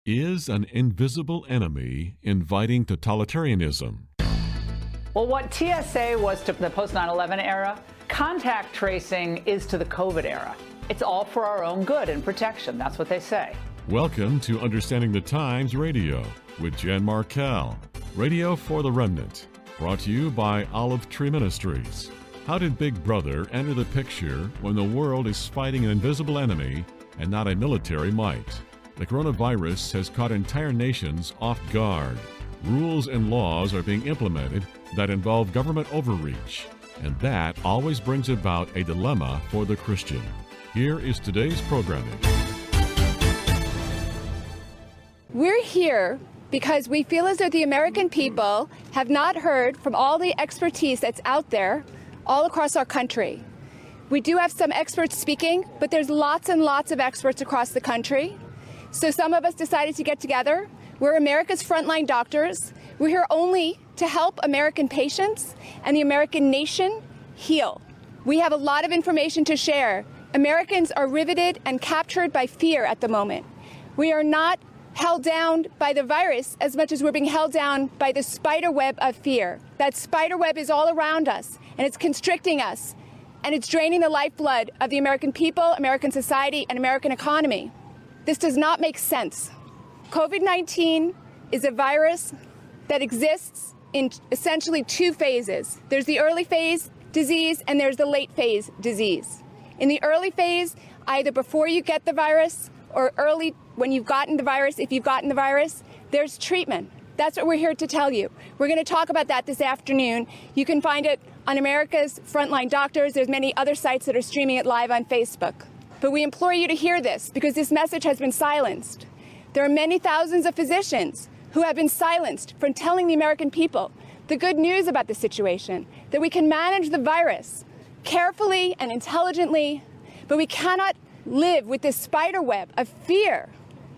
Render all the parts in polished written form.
Is an invisible enemy inviting totalitarianism? Well, what TSA was to the post 9/11 era, contact tracing is to the COVID era. It's all for our own good and protection. That's what they say. Welcome to Understanding the Times Radio with Jan Markell, Radio for the Remnant, brought to you by Olive Tree Ministries. How did Big Brother enter the picture when the world is fighting an invisible enemy and not a military might? The coronavirus has caught entire nations off guard. Rules and laws are being implemented that involve government overreach, and that always brings about a dilemma for the Christian. Here is today's programming. We're here because we feel as though the American people have not heard from all the expertise that's out there all across our country. We do have some experts speaking, but there's lots and lots of experts across the country. So some of us decided to get together. We're America's frontline doctors. We're here only to help American patients and the American nation heal. We have a lot of information to share. Americans are riveted and captured by fear at the moment. We are not held down by the virus as much as we're being held down by the spider web of fear. That spider web is all around us, and it's constricting us, and it's draining the lifeblood of the American people, American society, and American economy. This does not make sense. COVID-19 is a virus that exists in essentially two phases. There's the early phase disease and there's the late phase disease. In the early phase, either before you get the virus or early when you've gotten the virus, if you've gotten the virus, there's treatment. That's what we're here to tell you. We're going to talk about that this afternoon. You can find it on America's Frontline Doctors. There's many other sites that are streaming it live on Facebook. But we implore you to hear this because this message has been silenced. There are many thousands of physicians who have been silenced from telling the American people the good news about the situation, that we can manage the virus carefully and intelligently, but we cannot live with this spider web of fear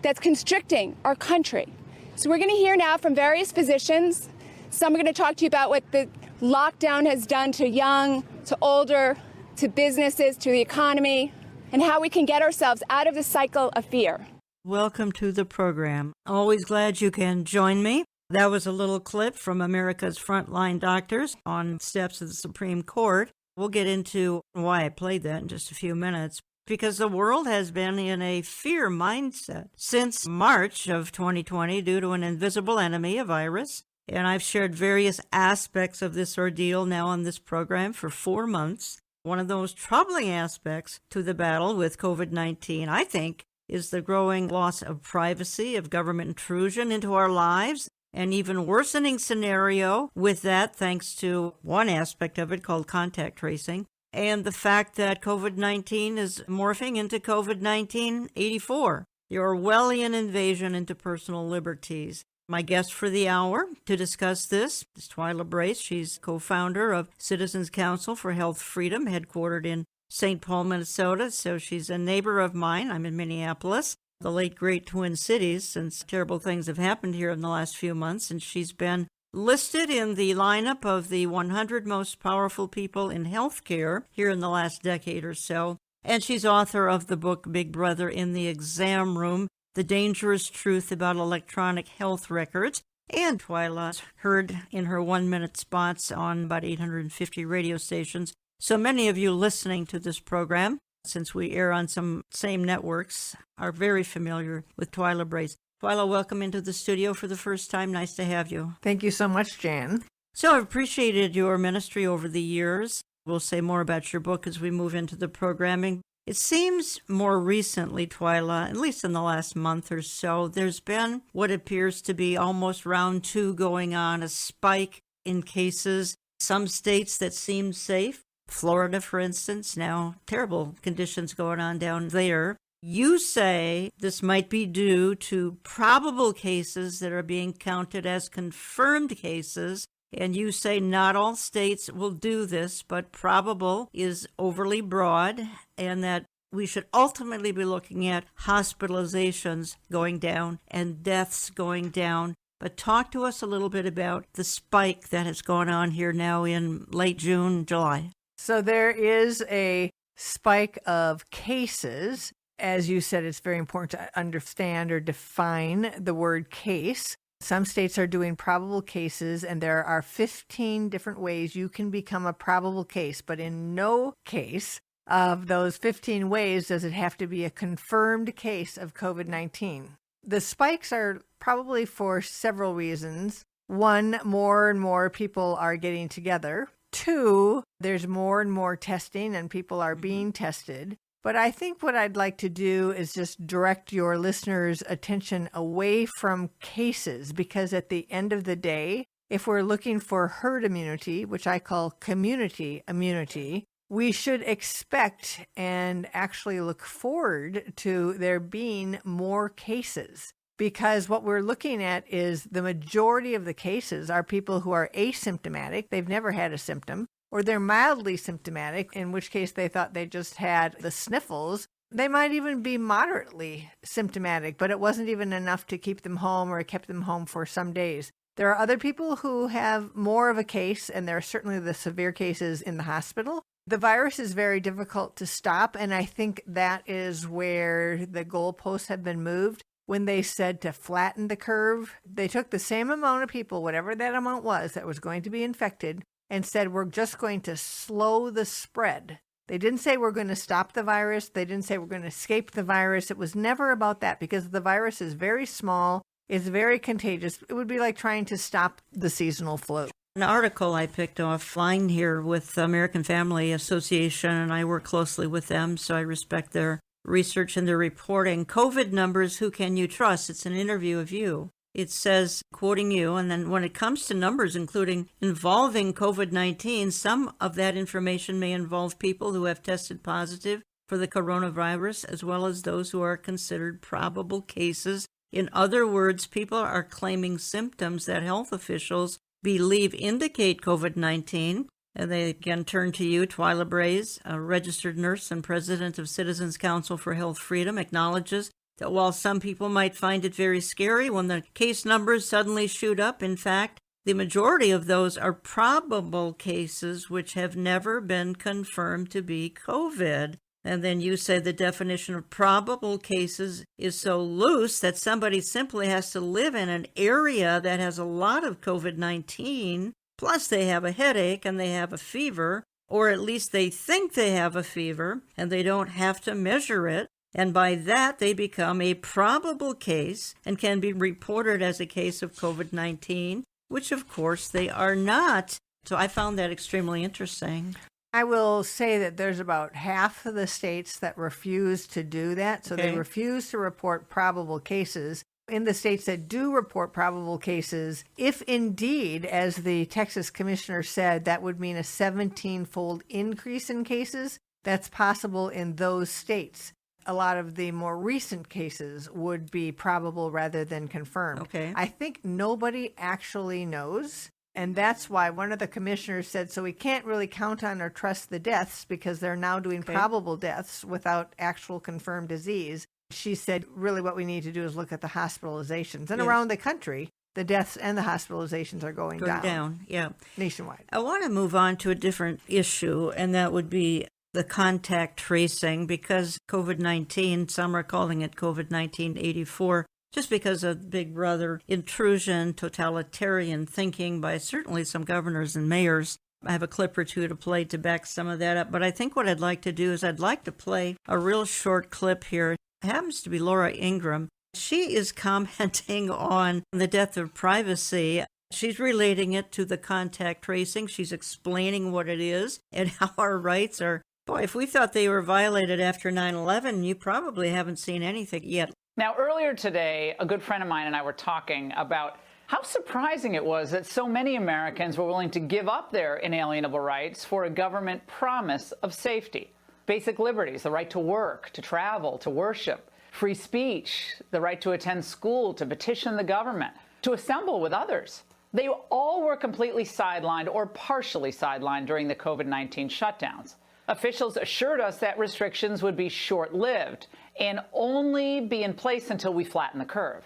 that's constricting our country. So we're going to hear now from various physicians. Some are going to talk to you about what the lockdown has done to young, to older, to businesses, to the economy, and how we can get ourselves out of the cycle of fear. Welcome to the program. Always glad you can join me. That was a little clip from America's Frontline Doctors on steps of the Supreme Court. We'll get into why I played that in just a few minutes, because the world has been in a fear mindset since March of 2020 due to an invisible enemy, a virus. And I've shared various aspects of this ordeal now on this program for 4 months. One of the most troubling aspects to the battle with COVID-19, I think, is the growing loss of privacy, of government intrusion into our lives, an even worsening scenario with that, thanks to one aspect of it called contact tracing, and the fact that COVID-19 is morphing into COVID-19 84, the Orwellian invasion into personal liberties. My guest for the hour to discuss this is Twyla Brace. She's co-founder of Citizens Council for Health Freedom, headquartered in St. Paul, Minnesota. So she's a neighbor of mine. I'm in Minneapolis, the late great Twin Cities, since terrible things have happened here in the last few months. And she's been listed in the lineup of the 100 most powerful people in healthcare here in the last decade or so. And she's author of the book Big Brother in the Exam Room, The Dangerous Truth About Electronic Health Records. And Twyla's heard in her 1-minute spots on about 850 radio stations. So many of you listening to this program, since we air on some same networks, are very familiar with Twyla Brace. Twyla, welcome into the studio for the first time. Nice to have you. Thank you so much, Jan. So I've appreciated your ministry over the years. We'll say more about your book as we move into the programming. It seems more recently, Twyla, at least in the last month or so, there's been what appears to be almost round 2 going on, a spike in cases. Some states that seem safe, Florida, for instance, now terrible conditions going on down there. You say this might be due to probable cases that are being counted as confirmed cases, and you say not all states will do this, but probable is overly broad, and that we should ultimately be looking at hospitalizations going down and deaths going down. But talk to us a little bit about the spike that has gone on here now in late June, July. So there is a spike of cases As you said, it's very important to understand or define the word case. Some states are doing probable cases, and there are 15 different ways you can become a probable case. But in no case of those 15 ways does it have to be a confirmed case of COVID-19. The spikes are probably for several reasons. One, more and more people are getting together. Two, there's more and more testing and people are being tested. But I think what I'd like to do is just direct your listeners' attention away from cases, because at the end of the day, if we're looking for herd immunity, which I call community immunity, we should expect and actually look forward to there being more cases. Because what we're looking at is the majority of the cases are people who are asymptomatic. They've never had a symptom. Or they're mildly symptomatic, in which case they thought they just had the sniffles. They might even be moderately symptomatic, but it wasn't even enough to keep them home, or it kept them home for some days. There are other people who have more of a case, and there are certainly the severe cases in the hospital. The virus is very difficult to stop, and I think that is where the goalposts have been moved. When they said to flatten the curve, they took the same amount of people, whatever that amount was, that was going to be infected, and said, we're just going to slow the spread. They didn't say we're going to stop the virus. They didn't say we're going to escape the virus. It was never about that, because the virus is very small. It's very contagious. It would be like trying to stop the seasonal flu. An article I picked offline here with the American Family Association, and I work closely with them, so I respect their research and their reporting. COVID numbers, who can you trust? It's an interview of you. It says, quoting you, and then when it comes to numbers, including involving COVID-19, some of that information may involve people who have tested positive for the coronavirus, as well as those who are considered probable cases. In other words, people are claiming symptoms that health officials believe indicate COVID-19. And they again turn to you. Twyla Braze, a registered nurse and president of Citizens Council for Health Freedom, acknowledges that while some people might find it very scary when the case numbers suddenly shoot up, in fact, the majority of those are probable cases which have never been confirmed to be COVID. And then you say the definition of probable cases is so loose that somebody simply has to live in an area that has a lot of COVID-19, plus they have a headache and they have a fever, or at least they think they have a fever, and they don't have to measure it. And by that, they become a probable case and can be reported as a case of COVID-19, which of course they are not. So I found that extremely interesting. I will say that there's about half of the states that refuse to do that. So they refuse to report probable cases. In the states that do report probable cases, if indeed, as the Texas commissioner said, that would mean a 17-fold increase in cases, that's possible in those states. A lot of the more recent cases would be probable rather than confirmed. Okay. I think nobody actually knows. And that's why one of the commissioners said, so we can't really count on or trust the deaths because they're now doing probable deaths without actual confirmed disease. She said, really what we need to do is look at the hospitalizations. And around the country, the deaths and the hospitalizations are going down. Yeah. Nationwide. I want to move on to a different issue, and that would be the contact tracing, because COVID-19, some are calling it COVID-19 84, just because of Big Brother intrusion, totalitarian thinking by certainly some governors and mayors. I have a clip or two to play to back some of that up, but I think what I'd like to do is I'd like to play a real short clip here. It happens to be Laura Ingraham. She is commenting on the death of privacy. She's relating it to the contact tracing. She's explaining what it is and how our rights are. Boy, if we thought they were violated after 9/11, you probably haven't seen anything yet. Now, earlier today, a good friend of mine and I were talking about how surprising it was that so many Americans were willing to give up their inalienable rights for a government promise of safety. Basic liberties, the right to work, to travel, to worship, free speech, the right to attend school, to petition the government, to assemble with others. They all were completely sidelined or partially sidelined during the COVID-19 shutdowns. Officials assured us that restrictions would be short-lived and only be in place until we flatten the curve.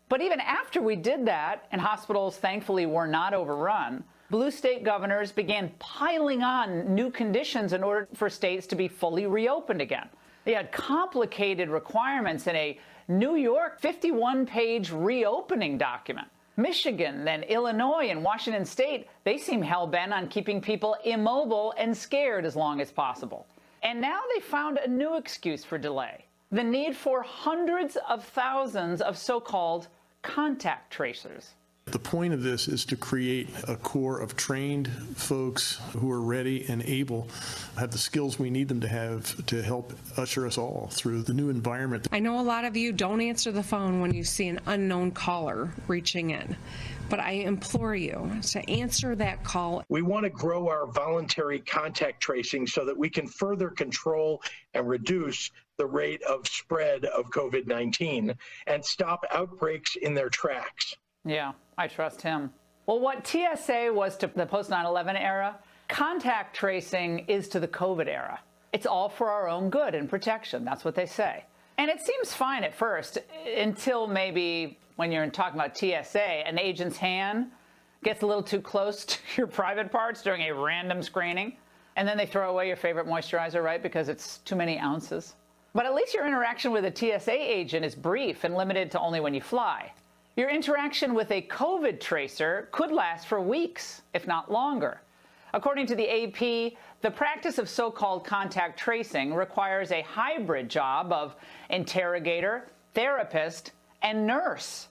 But even after we did that, and hospitals thankfully were not overrun, blue state governors began piling on new conditions in order for states to be fully reopened again. They had complicated requirements in a New York 51-page reopening document. Michigan, then Illinois, and Washington State, they seem hell-bent on keeping people immobile and scared as long as possible. And now they found a new excuse for delay: the need for hundreds of thousands of so-called contact tracers. The point of this is to create a core of trained folks who are ready and able, have the skills we need them to have to help usher us all through the new environment. I know a lot of you don't answer the phone when you see an unknown caller reaching in, but I implore you to answer that call. We want to grow our voluntary contact tracing so that we can further control and reduce the rate of spread of COVID-19 and stop outbreaks in their tracks. Yeah, I trust him. Well, what TSA was to the post-9/11 era, contact tracing is to the COVID era. It's all for our own good and protection. That's what they say. And it seems fine at first, until maybe when you're talking about TSA, an agent's hand gets a little too close to your private parts during a random screening, and then they throw away your favorite moisturizer, right, because it's too many ounces. But at least your interaction with a TSA agent is brief and limited to only when you fly. Your interaction with a COVID tracer could last for weeks, if not longer. According to the AP, the practice of so-called contact tracing requires a hybrid job of interrogator, therapist, and nurse,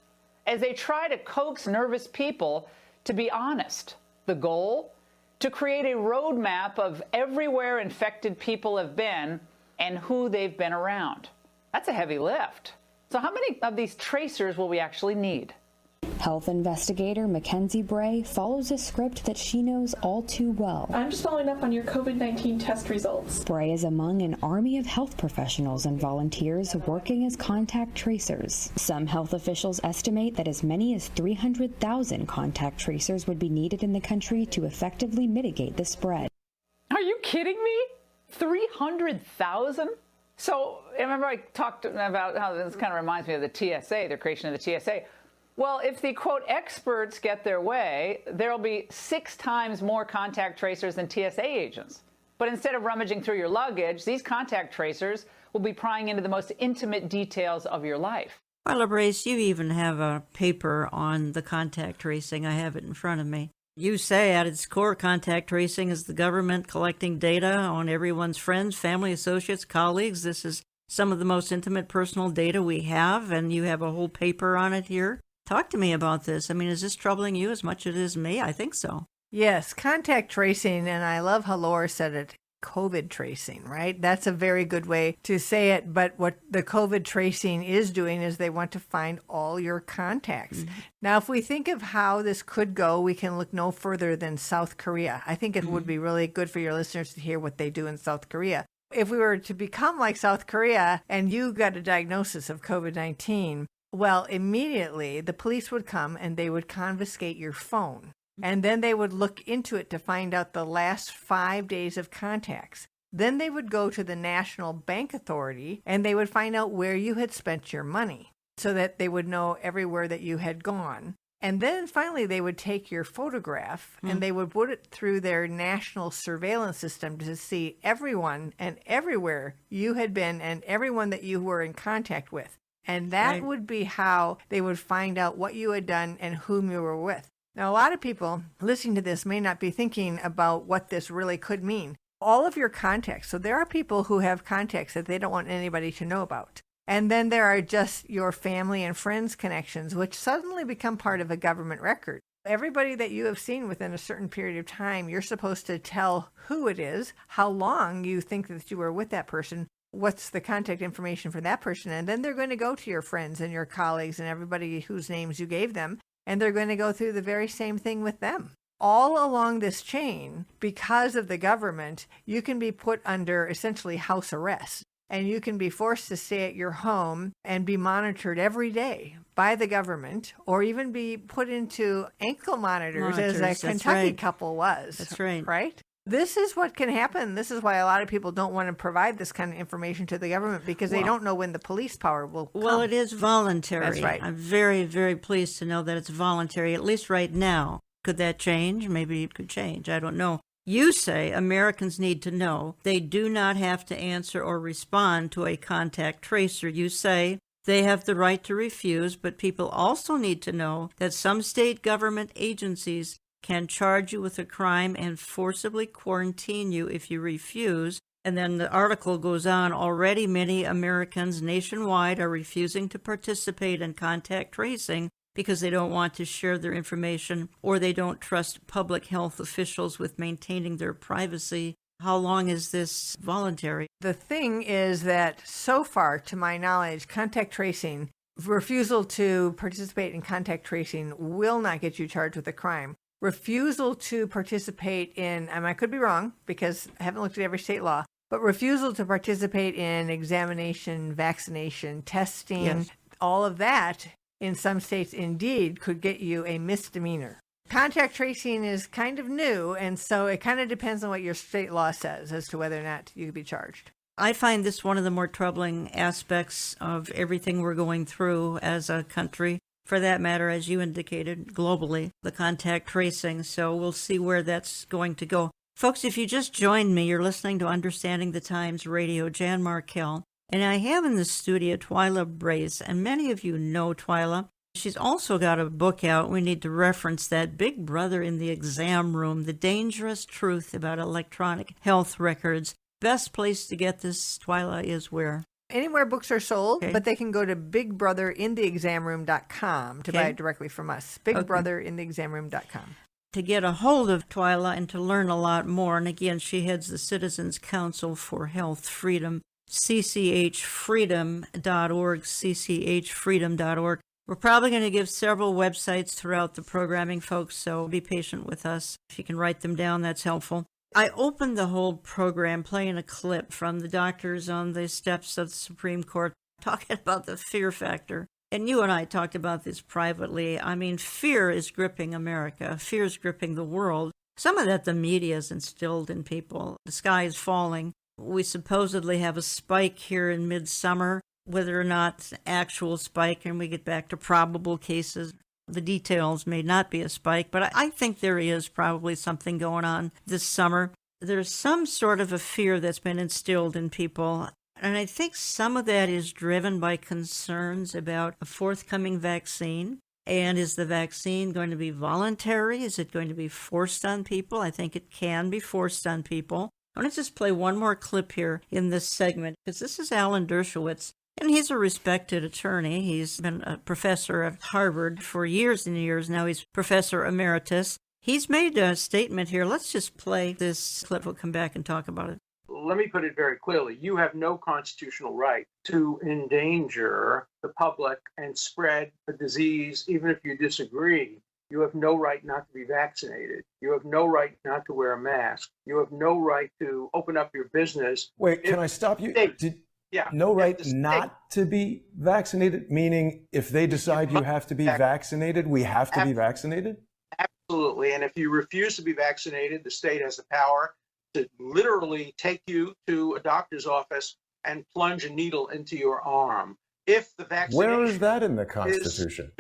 as they try to coax nervous people to be honest. The goal? To create a roadmap of everywhere infected people have been and who they've been around. That's a heavy lift. So how many of these tracers will we actually need? Health investigator Mackenzie Bray follows a script that she knows all too well. I'm just following up on your COVID-19 test results. Bray is among an army of health professionals and volunteers working as contact tracers. Some health officials estimate that as many as 300,000 contact tracers would be needed in the country to effectively mitigate the spread. Are you kidding me? 300,000? So remember I talked about how this kind of reminds me of the TSA, the creation of the TSA. Well, if the, quote, experts get their way, there'll be 6 times more contact tracers than TSA agents. But instead of rummaging through your luggage, these contact tracers will be prying into the most intimate details of your life. Well, Brace, you even have a paper on the contact tracing. I have it in front of me. You say at its core, contact tracing is the government collecting data on everyone's friends, family, associates, colleagues. This is some of the most intimate personal data we have, and you have a whole paper on it here. Talk to me about this. I mean, is this troubling you as much as it is me? I think so. Yes, contact tracing, and I love how Laura said it, COVID tracing, right? That's a very good way to say it. But what the COVID tracing is doing is they want to find all your contacts. Mm-hmm. Now, if we think of how this could go, we can look no further than South Korea. I think it would be really good for your listeners to hear what they do in South Korea. If we were to become like South Korea and you got a diagnosis of COVID-19, well, immediately the police would come and they would confiscate your phone. And then they would look into it to find out the last 5 days of contacts. Then they would go to the National Bank Authority and they would find out where you had spent your money so that they would know everywhere that you had gone. And then finally they would take your photograph and they would put it through their national surveillance system to see everyone and everywhere you had been and everyone that you were in contact with. And that would be how they would find out what you had done and whom you were with. Now, a lot of people listening to this may not be thinking about what this really could mean. All of your contacts. So there are people who have contacts that they don't want anybody to know about. And then there are just your family and friends connections, which suddenly become part of a government record. Everybody that you have seen within a certain period of time, you're supposed to tell who it is, how long you think that you were with that person, what's the contact information for that person. And then they're going to go to your friends and your colleagues and everybody whose names you gave them. And they're going to go through the very same thing with them. All along this chain, because of the government, you can be put under essentially house arrest. And you can be forced to stay at your home and be monitored every day by the government, or even be put into ankle monitors as a Kentucky couple was. That's right. Right? This is what can happen. This is why a lot of people don't want to provide this kind of information to the government because they don't know when the police power will come. Well, it is voluntary. That's right. I'm very, very pleased to know that it's voluntary, at least right now. Could that change? Maybe it could change. I don't know. You say Americans need to know they do not have to answer or respond to a contact tracer. You say they have the right to refuse, but people also need to know that some state government agencies can charge you with a crime and forcibly quarantine you if you refuse. And then the article goes on, already many Americans nationwide are refusing to participate in contact tracing because they don't want to share their information or they don't trust public health officials with maintaining their privacy. How long is this voluntary? The thing is that so far, to my knowledge, contact tracing, refusal to participate in contact tracing will not get you charged with a crime. Refusal to participate in, and I could be wrong because I haven't looked at every state law, but refusal to participate in examination, vaccination, testing, yes, all of that in some states indeed could get you a misdemeanor. Contact tracing is kind of new, and so it kind of depends on what your state law says as to whether or not you could be charged. I find this one of the more troubling aspects of everything we're going through as a country. For that matter, as you indicated, globally, the contact tracing. So we'll see where that's going to go. Folks, if you just joined me, you're listening to Understanding the Times Radio, Jan Markell. And I have in the studio Twyla Brace, and many of you know Twyla. She's also got a book out. We need to reference that, Big Brother in the Exam Room, The Dangerous Truth About Electronic Health Records. Best place to get this, Twyla, is where? Anywhere books are sold, Okay. but they can go to bigbrotherintheexamroom.com to buy it directly from us. bigbrotherintheexamroom.com. To get a hold of Twyla and to learn a lot more, and again, she heads the Citizens Council for Health Freedom, cchfreedom.org, cchfreedom.org. We're probably going to give several websites throughout the programming, folks, so be patient with us. If you can write them down, that's helpful. I opened the whole program playing a clip from the doctors on the steps of the Supreme Court talking about the fear factor. And you and I talked about this privately. I mean, fear is gripping America. Fear is gripping the world. Some of that the media has instilled in people. The sky is falling. We supposedly have a spike here in midsummer. Whether or not it's an actual spike, and we get back to probable cases, the details may not be a spike, but I think there is probably something going on this summer. There's some sort of a fear that's been instilled in people, and I think some of that is driven by concerns about a forthcoming vaccine. And is the vaccine going to be voluntary? Is it going to be forced on people? I think it can be forced on people. I want to just play one more clip here in this segment, because this is Alan Dershowitz. And he's a respected attorney. He's been a professor at Harvard for years and years. Now he's professor emeritus. He's made a statement here. Let's just play this clip. We'll come back and talk about it. Let me put it very clearly. You have no constitutional right to endanger the public and spread a disease, even if you disagree. You have no right not to be vaccinated. You have no right not to wear a mask. You have no right to open up your business. Wait, can I stop you? No right not to be vaccinated, meaning if they decide you have to be vaccinated, we have to be vaccinated? Absolutely. And if you refuse to be vaccinated, the state has the power to literally take you to a doctor's office and plunge a needle into your arm. If the vaccination Where is that in the Constitution?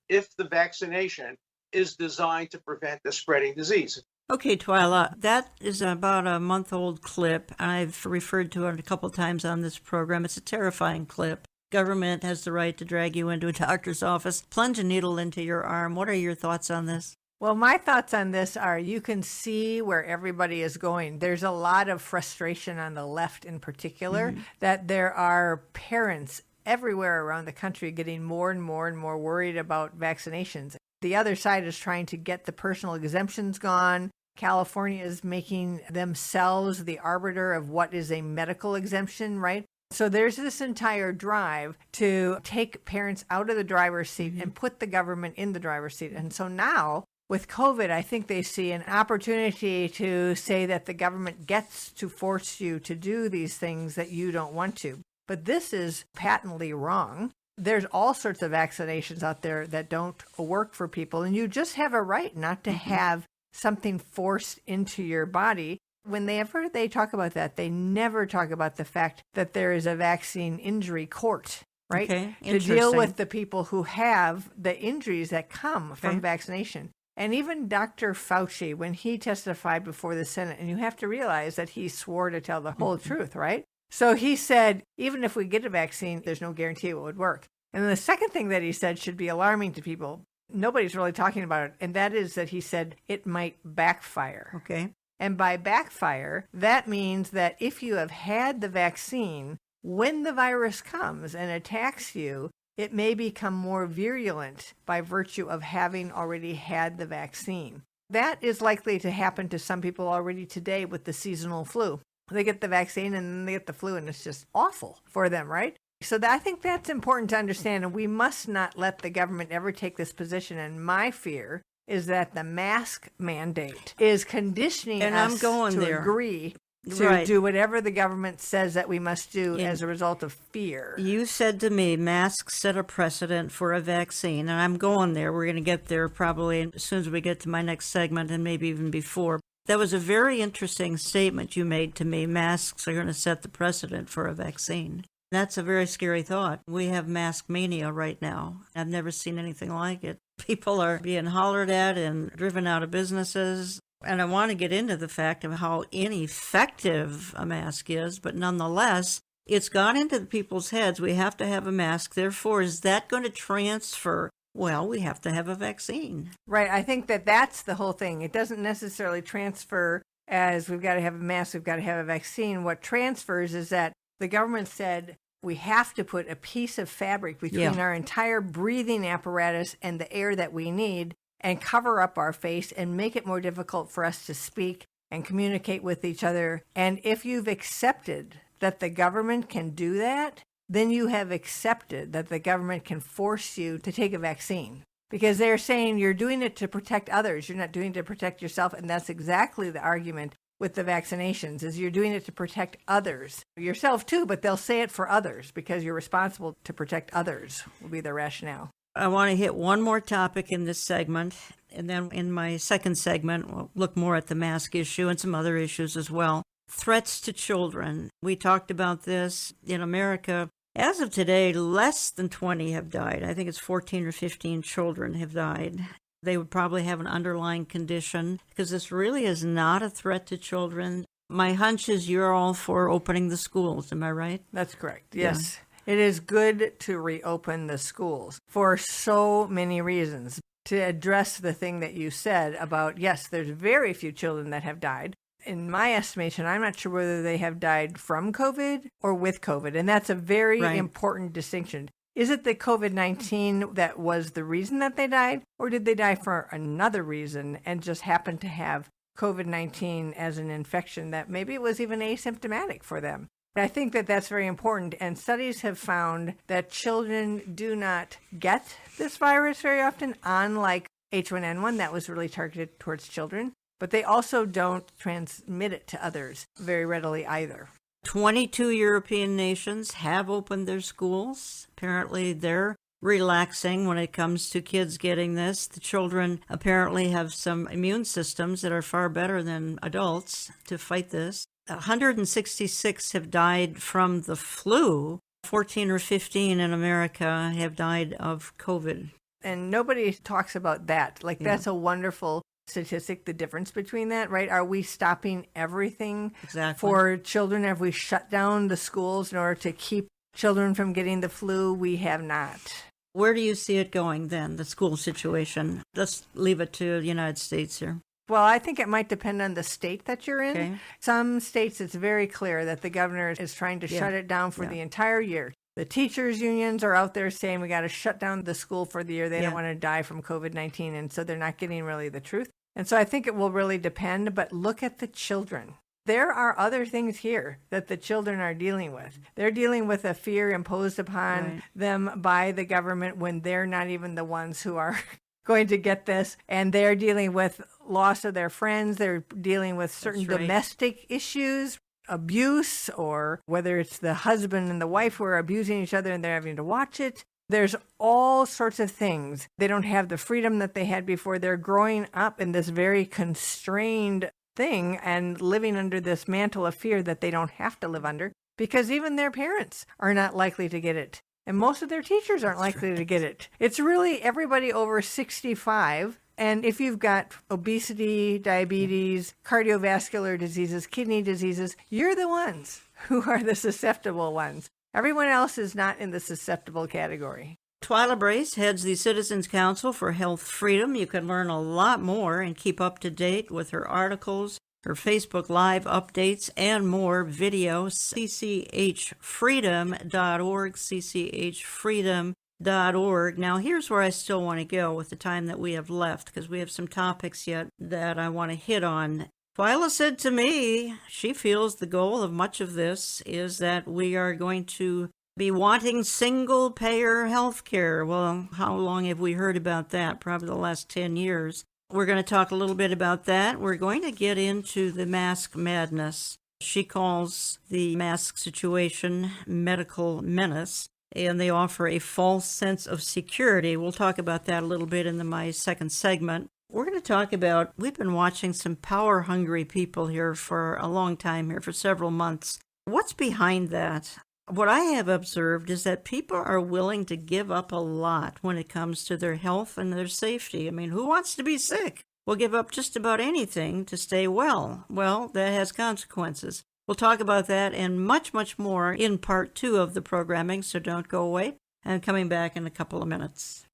If the vaccination is designed to prevent the spreading disease. Okay, Twyla, that is about a month-old clip. I've referred to it a couple times on this program. It's a terrifying clip. Government has the right to drag you into a doctor's office, plunge a needle into your arm. What are your thoughts on this? Well, my thoughts on this are you can see where everybody is going. There's a lot of frustration on the left in particular, that there are parents everywhere around the country getting more and more and more worried about vaccinations. The other side is trying to get the personal exemptions gone. California is making themselves the arbiter of what is a medical exemption, right? So there's this entire drive to take parents out of the driver's seat and put the government in the driver's seat. And so now, with COVID, I think they see an opportunity to say that the government gets to force you to do these things that you don't want to. But this is patently wrong. There's all sorts of vaccinations out there that don't work for people, and you just have a right not to have something forced into your body. Whenever they talk about that, they never talk about the fact that there is a vaccine injury court, right? Okay, to deal with the people who have the injuries that come from vaccination. And even Dr. Fauci, when he testified before the Senate, and you have to realize that he swore to tell the whole truth, right? So he said, even if we get a vaccine, there's no guarantee it would work. And then the second thing that he said should be alarming to people. Nobody's really talking about it. And that is that he said it might backfire. Okay. And by backfire, that means that if you have had the vaccine, when the virus comes and attacks you, it may become more virulent by virtue of having already had the vaccine. That is likely to happen to some people already today with the seasonal flu. They get the vaccine and then they get the flu, and it's just awful for them, right? So I think that's important to understand, and we must not let the government ever take this position. And my fear is that the mask mandate is conditioning us to agree to do whatever the government says that we must do as a result of fear. You said to me, masks set a precedent for a vaccine, and I'm going there. We're going to get there probably as soon as we get to my next segment, and maybe even before. That was a very interesting statement you made to me. Masks are going to set the precedent for a vaccine. That's a very scary thought. We have mask mania right now. I've never seen anything like it. People are being hollered at and driven out of businesses. And I want to get into the fact of how ineffective a mask is, but nonetheless, it's gone into the people's heads. We have to have a mask. Therefore, is that going to transfer? Well, we have to have a vaccine. Right. I think that that's the whole thing. It doesn't necessarily transfer as we've got to have a mask, we've got to have a vaccine. What transfers is that the government said we have to put a piece of fabric between our entire breathing apparatus and the air that we need and cover up our face and make it more difficult for us to speak and communicate with each other. And if you've accepted that the government can do that, then you have accepted that the government can force you to take a vaccine. Because they're saying you're doing it to protect others. You're not doing it to protect yourself. And that's exactly the argument with the vaccinations, is you're doing it to protect others. Yourself too, but they'll say it for others because you're responsible to protect others, will be the rationale. I want to hit one more topic in this segment, and then in my second segment, we'll look more at the mask issue and some other issues as well. Threats to children. We talked about this in America. As of today, less than 20 have died. I think it's 14 or 15 children have died. They would probably have an underlying condition because this really is not a threat to children. My hunch is you're all for opening the schools. Am I right? That's correct. Yes. Yeah. It is good to reopen the schools for so many reasons. To address the thing that you said about, yes, there's very few children that have died. In my estimation, I'm not sure whether they have died from COVID or with COVID. And that's a very important distinction. Is it the COVID-19 that was the reason that they died? Or did they die for another reason and just happened to have COVID-19 as an infection that maybe it was even asymptomatic for them? I think that that's very important. And studies have found that children do not get this virus very often, unlike H1N1 that was really targeted towards children. But they also don't transmit it to others very readily either. 22 European nations have opened their schools. Apparently, they're relaxing when it comes to kids getting this. The children apparently have some immune systems that are far better than adults to fight this. 166 have died from the flu. 14 or 15 in America have died of COVID. And nobody talks about that. That's a wonderful statistic, the difference between that, right? Are we stopping everything for children? Have we shut down the schools in order to keep children from getting the flu? We have not. Where do you see it going then, the school situation? Let's leave it to the United States here. Well, I think it might depend on the state that you're in. Okay. Some states, it's very clear that the governor is trying to shut it down for the entire year. The teachers' unions are out there saying we got to shut down the school for the year. They don't want to die from COVID-19, and so they're not getting really the truth. And so I think it will really depend, but look at the children. There are other things here that the children are dealing with. They're dealing with a fear imposed upon them by the government when they're not even the ones who are going to get this. And they're dealing with loss of their friends. They're dealing with certain domestic issues, abuse, or whether it's the husband and the wife who are abusing each other and they're having to watch it. There's all sorts of things. They don't have the freedom that they had before. They're growing up in this very constrained thing and living under this mantle of fear that they don't have to live under because even their parents are not likely to get it. And most of their teachers aren't likely to get it. It's really everybody over 65 And if you've got obesity, diabetes, cardiovascular diseases, kidney diseases, you're the ones who are the susceptible ones. Everyone else is not in the susceptible category. Twyla Brace heads the Citizens Council for Health Freedom. You can learn a lot more and keep up to date with her articles, her Facebook Live updates, and more videos. cchfreedom.org, cchfreedom.org. Now, here's where I still want to go with the time that we have left, because we have some topics yet that I want to hit on. Twyla said to me she feels the goal of much of this is that we are going to be wanting single-payer health care. Well, how long have we heard about that? Probably the last 10 years. We're going to talk a little bit about that. We're going to get into the mask madness. She calls the mask situation medical menace, and they offer a false sense of security. We'll talk about that a little bit in my second segment. We're going to talk about, we've been watching some power-hungry people here for a long time here, for several months. What's behind that? What I have observed is that people are willing to give up a lot when it comes to their health and their safety. I mean, who wants to be sick? We'll give up just about anything to stay well. Well, that has consequences. We'll talk about that and much, much more in part 2 of the programming, so don't go away. I'm coming back in a couple of minutes.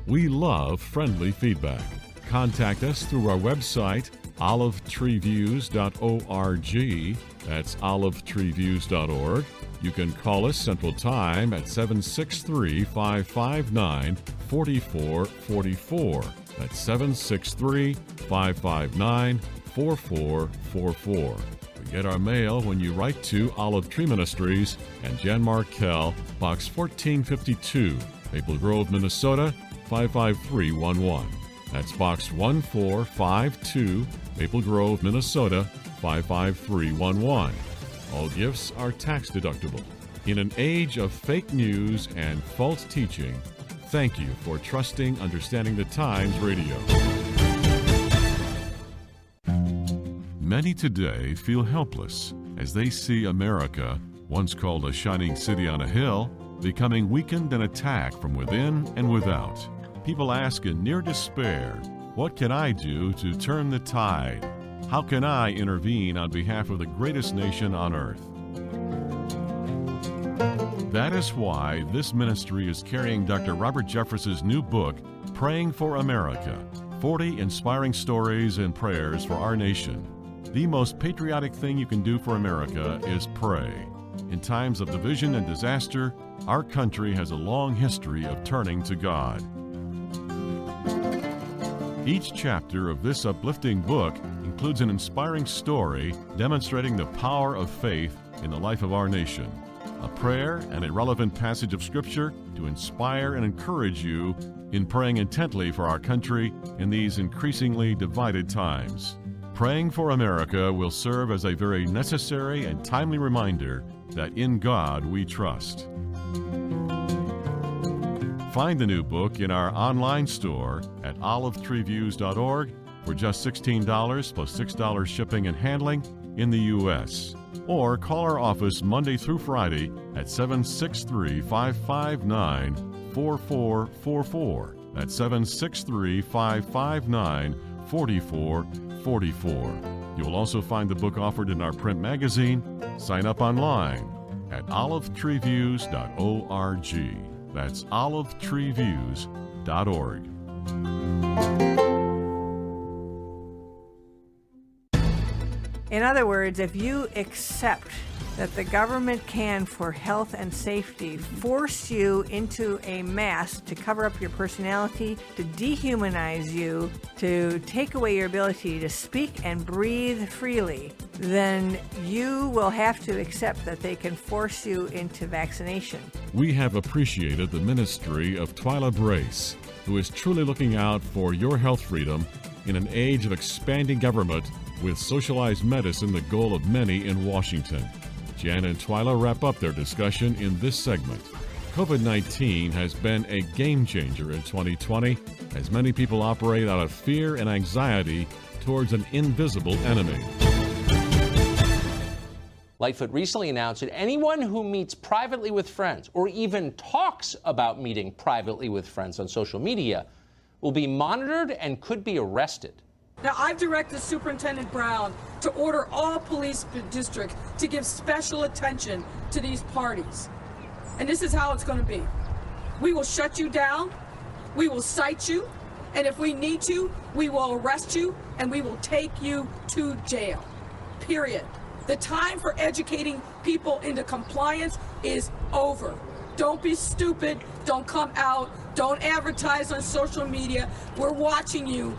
We love friendly feedback. Contact us through our website, olivetreeviews.org. That's olivetreeviews.org. You can call us Central Time at 763-559-4444. That's 763-559-4444. We get our mail when you write to Olive Tree Ministries and Jan Markell, Box 1452, Maple Grove, Minnesota, 55311. That's Box 1452, Maple Grove, Minnesota, 55311. All gifts are tax deductible. In an age of fake news and false teaching, thank you for trusting Understanding the Times Radio. Many today feel helpless as they see America, once called a shining city on a hill, becoming weakened and attacked from within and without. People ask in near despair, what can I do to turn the tide? How can I intervene on behalf of the greatest nation on earth? That is why this ministry is carrying Dr. Robert Jeffress's new book, Praying for America, 40 inspiring stories and prayers for our nation. The most patriotic thing you can do for America is pray. In times of division and disaster, our country has a long history of turning to God. Each chapter of this uplifting book includes an inspiring story demonstrating the power of faith in the life of our nation, a prayer and a relevant passage of Scripture to inspire and encourage you in praying intently for our country in these increasingly divided times. Praying for America will serve as a very necessary and timely reminder that in God we trust. Find the new book in our online store at olivetreeviews.org for just $16 plus $6 shipping and handling in the U.S. Or call our office Monday through Friday at 763-559-4444. That's 763-559-4444. You will also find the book offered in our print magazine. Sign up online at olivetreeviews.org. That's olivetreeviews.org. In other words, if you accept that the government can, for health and safety, force you into a mask to cover up your personality, to dehumanize you, to take away your ability to speak and breathe freely, then you will have to accept that they can force you into vaccination. We have appreciated the ministry of Twyla Brace, who is truly looking out for your health freedom in an age of expanding government with socialized medicine the goal of many in Washington. Jan and Twyla wrap up their discussion in this segment. COVID-19 has been a game changer in 2020 as many people operate out of fear and anxiety towards an invisible enemy. Lightfoot recently announced that anyone who meets privately with friends or even talks about meeting privately with friends on social media will be monitored and could be arrested. Now, I've directed Superintendent Brown to order all police districts to give special attention to these parties. And this is how it's going to be. We will shut you down, we will cite you, and if we need to, we will arrest you and we will take you to jail. Period. The time for educating people into compliance is over. Don't be stupid. Don't come out. Don't advertise on social media. We're watching you.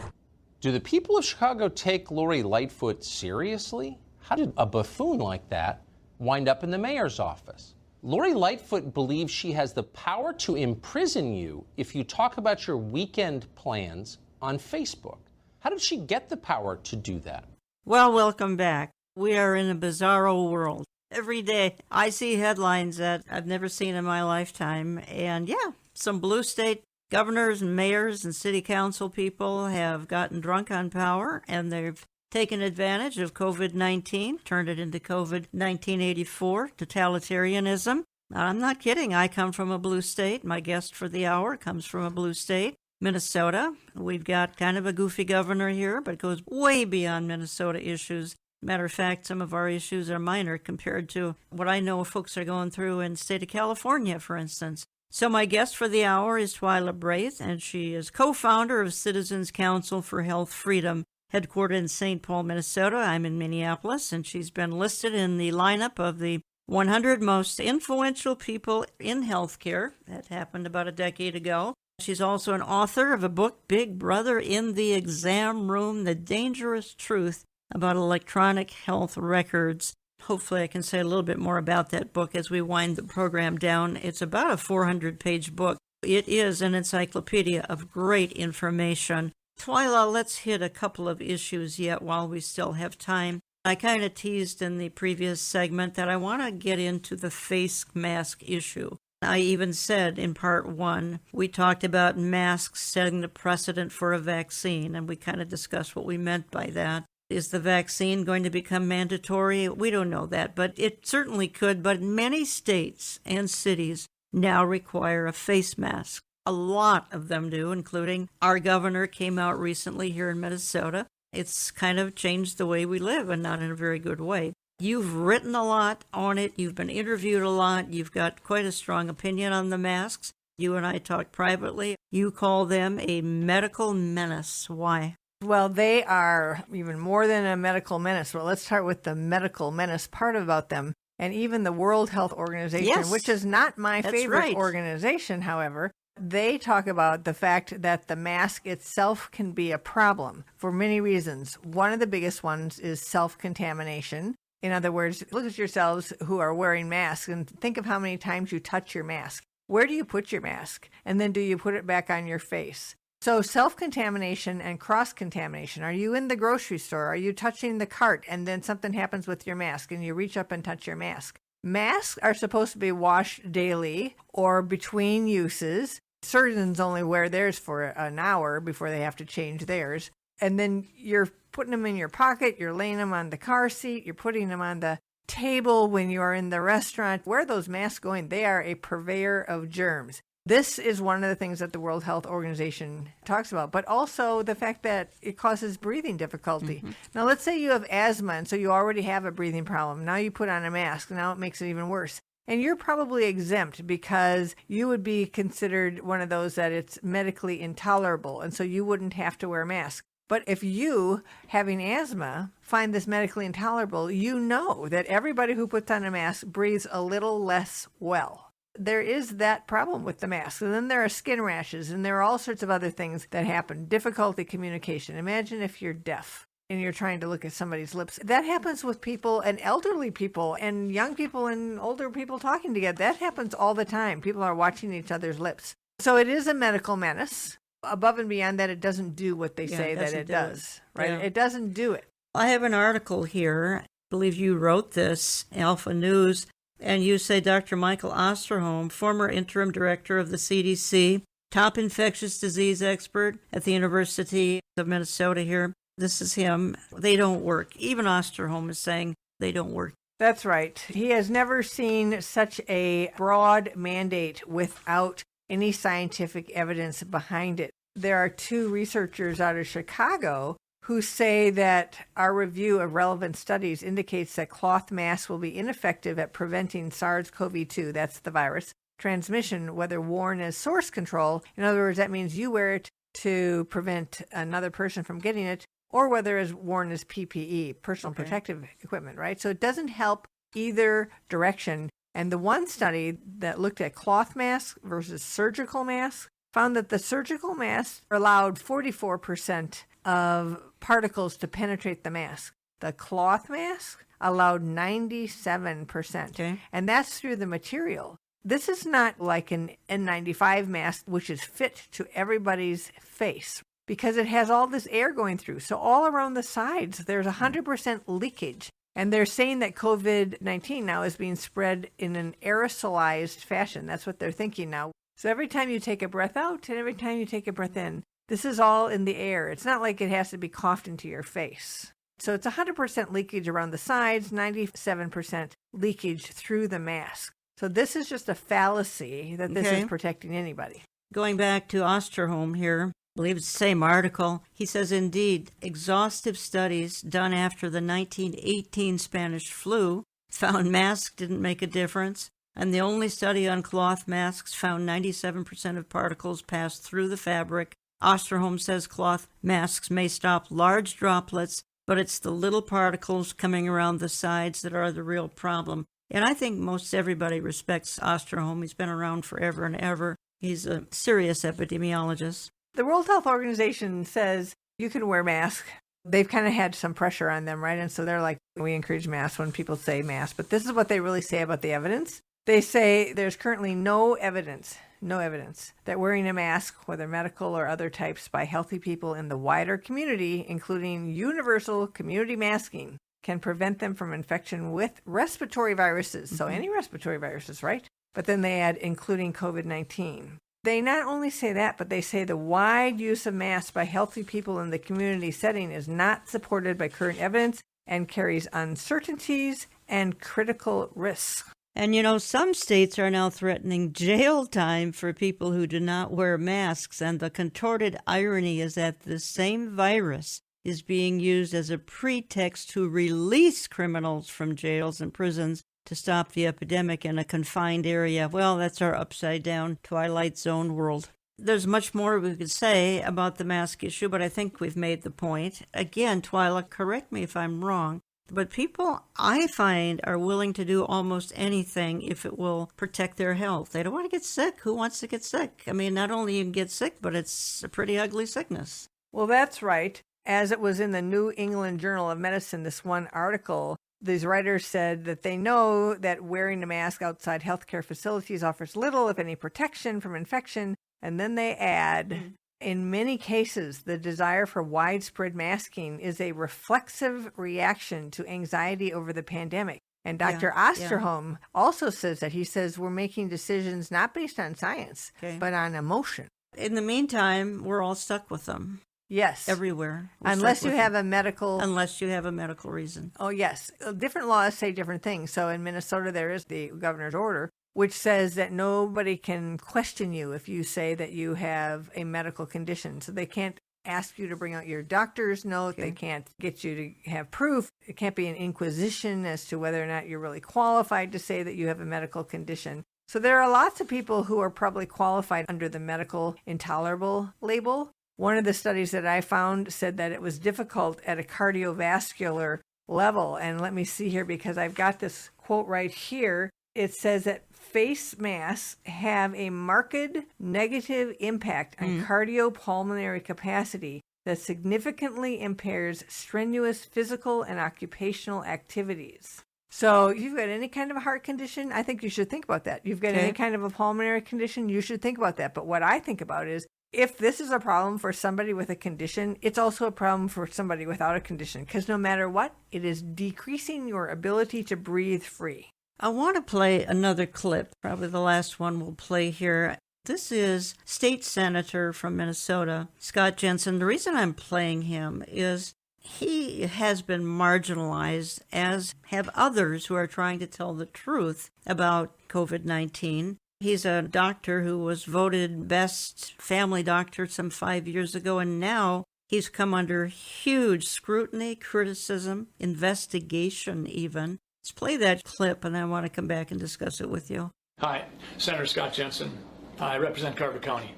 Do the people of Chicago take Lori Lightfoot seriously? How did a buffoon like that wind up in the mayor's office? Lori Lightfoot believes she has the power to imprison you if you talk about your weekend plans on Facebook. How did she get the power to do that? Well, welcome back. We are in a bizarro world. Every day I see headlines that I've never seen in my lifetime. And yeah, some blue state governors and mayors and city council people have gotten drunk on power, and they've taken advantage of COVID-19, turned it into COVID-1984, totalitarianism. I'm not kidding. I come from a blue state. My guest for the hour comes from a blue state, Minnesota. We've got kind of a goofy governor here, but it goes way beyond Minnesota issues. Matter of fact, some of our issues are minor compared to what I know folks are going through in the state of California, for instance. So my guest for the hour is Twyla Braith, and she is co-founder of Citizens Council for Health Freedom, headquartered in St. Paul, Minnesota. I'm in Minneapolis, and she's been listed in the lineup of the 100 most influential people in healthcare. That happened about a decade ago. She's also an author of a book, Big Brother in the Exam Room, The Dangerous Truth about Electronic Health Records. Hopefully I can say a little bit more about that book as we wind the program down. It's about a 400-page book. It is an encyclopedia of great information. Twyla, let's hit a couple of issues yet while we still have time. I kind of teased in the previous segment that I want to get into the face mask issue. I even said in part one, we talked about masks setting the precedent for a vaccine, and we kind of discussed what we meant by that. Is the vaccine going to become mandatory? We don't know that, but it certainly could. But many states and cities now require a face mask. A lot of them do, including our governor came out recently here in Minnesota. It's kind of changed the way we live, and not in a very good way. You've written a lot on it. You've been interviewed a lot. You've got quite a strong opinion on the masks. You and I talked privately. You call them a medical menace. Why? Well, they are even more than a medical menace. Well, let's start with the medical menace part about them. And even the World Health Organization, yes, which is not my favorite right. organization, however, they talk about the fact that the mask itself can be a problem for many reasons. One of the biggest ones is self-contamination. In other words, look at yourselves who are wearing masks and think of how many times you touch your mask. Where do you put your mask? And then do you put it back on your face? So self-contamination and cross-contamination. Are you in the grocery store? Are you touching the cart and then something happens with your mask and you reach up and touch your mask? Masks are supposed to be washed daily or between uses. Surgeons only wear theirs for an hour before they have to change theirs. And then you're putting them in your pocket, you're laying them on the car seat, you're putting them on the table when you are in the restaurant. Where are those masks going? They are a purveyor of germs. This is one of the things that the World Health Organization talks about, but also the fact that it causes breathing difficulty. Mm-hmm. Now, let's say you have asthma, and so you already have a breathing problem. Now you put on a mask, now it makes it even worse. And you're probably exempt because you would be considered one of those that it's medically intolerable, and so you wouldn't have to wear a mask. But if you, having asthma, find this medically intolerable, you know that everybody who puts on a mask breathes a little less well. There is that problem with the mask. And then there are skin rashes, and there are all sorts of other things that happen. Difficulty communication. Imagine if you're deaf and you're trying to look at somebody's lips. That happens with people and elderly people and young people and older people talking together. That happens all the time. People are watching each other's lips. So it is a medical menace. Above and beyond that, it doesn't do what they say that it does. Right? Yeah. It doesn't do it. I have an article here. I believe you wrote this, Alpha News. And you say Dr. Michael Osterholm, former interim director of the CDC, top infectious disease expert at the University of Minnesota here. This is him. They don't work. Even Osterholm is saying they don't work. That's right. He has never seen such a broad mandate without any scientific evidence behind it. There are two researchers out of Chicago who say that our review of relevant studies indicates that cloth masks will be ineffective at preventing SARS-CoV-2, that's the virus, transmission, whether worn as source control. In other words, that means you wear it to prevent another person from getting it, or whether it's worn as PPE, personal protective equipment, right? So it doesn't help either direction. And the one study that looked at cloth masks versus surgical masks found that the surgical masks allowed 44% of particles to penetrate the mask. The cloth mask allowed 97%. Okay. And that's through the material. This is not like an N95 mask, which is fit to everybody's face, because it has all this air going through. So all around the sides, there's 100% leakage. And they're saying that COVID-19 now is being spread in an aerosolized fashion. That's what they're thinking now. So every time you take a breath out and every time you take a breath in, this is all in the air. It's not like it has to be coughed into your face. So it's 100% leakage around the sides, 97% leakage through the mask. So this is just a fallacy that this is protecting anybody. Going back to Osterholm here, I believe it's the same article. He says, indeed, exhaustive studies done after the 1918 Spanish flu found masks didn't make a difference. And the only study on cloth masks found 97% of particles passed through the fabric. Osterholm says cloth masks may stop large droplets, but it's the little particles coming around the sides that are the real problem. And I think most everybody respects Osterholm. He's been around forever and ever. He's a serious epidemiologist. The World Health Organization says you can wear masks. They've kind of had some pressure on them, right? And so they're like, we encourage masks when people say masks. But this is what they really say about the evidence. They say there's currently no evidence that wearing a mask, whether medical or other types, by healthy people in the wider community, including universal community masking, can prevent them from infection with respiratory viruses. So any respiratory viruses, right? But then they add including COVID-19. They not only say that, but they say the wide use of masks by healthy people in the community setting is not supported by current evidence and carries uncertainties and critical risks. And you know, some states are now threatening jail time for people who do not wear masks. And the contorted irony is that the same virus is being used as a pretext to release criminals from jails and prisons to stop the epidemic in a confined area. Well, that's our upside-down Twilight Zone world. There's much more we could say about the mask issue, but I think we've made the point. Again, Twyla, correct me if I'm wrong, but people, I find, are willing to do almost anything if it will protect their health. They don't want to get sick. Who wants to get sick? I mean, not only you can get sick, but it's a pretty ugly sickness. Well, that's right. As it was in the New England Journal of Medicine, this one article, these writers said that they know that wearing a mask outside healthcare facilities offers little, if any, protection from infection. And then they add, in many cases, the desire for widespread masking is a reflexive reaction to anxiety over the pandemic. And Dr. Osterholm also says that. He says we're making decisions not based on science, but on emotion. In the meantime, we're all stuck with them. Yes. Everywhere. Unless you have a medical... Unless you have a medical reason. Oh, yes. Different laws say different things. So in Minnesota, there is the governor's order, which says that nobody can question you if you say that you have a medical condition. So they can't ask you to bring out your doctor's note. Okay. They can't get you to have proof. It can't be an inquisition as to whether or not you're really qualified to say that you have a medical condition. So there are lots of people who are probably qualified under the medical intolerable label. One of the studies that I found said that it was difficult at a cardiovascular level. And let me see here, because I've got this quote right here. It says that face masks have a marked negative impact on cardiopulmonary capacity that significantly impairs strenuous physical and occupational activities. So if you've got any kind of a heart condition, I think you should think about that. You've got any kind of a pulmonary condition, you should think about that. But what I think about is, if this is a problem for somebody with a condition, it's also a problem for somebody without a condition, because no matter what, it is decreasing your ability to breathe free. I want to play another clip, probably the last one we'll play here. This is State Senator from Minnesota, Scott Jensen. The reason I'm playing him is he has been marginalized, as have others who are trying to tell the truth about COVID-19. He's a doctor who was voted best family doctor some 5 years ago, and now he's come under huge scrutiny, criticism, investigation even. Let's play that clip, and I want to come back and discuss it with you. Hi, Senator Scott Jensen. I represent Carver County.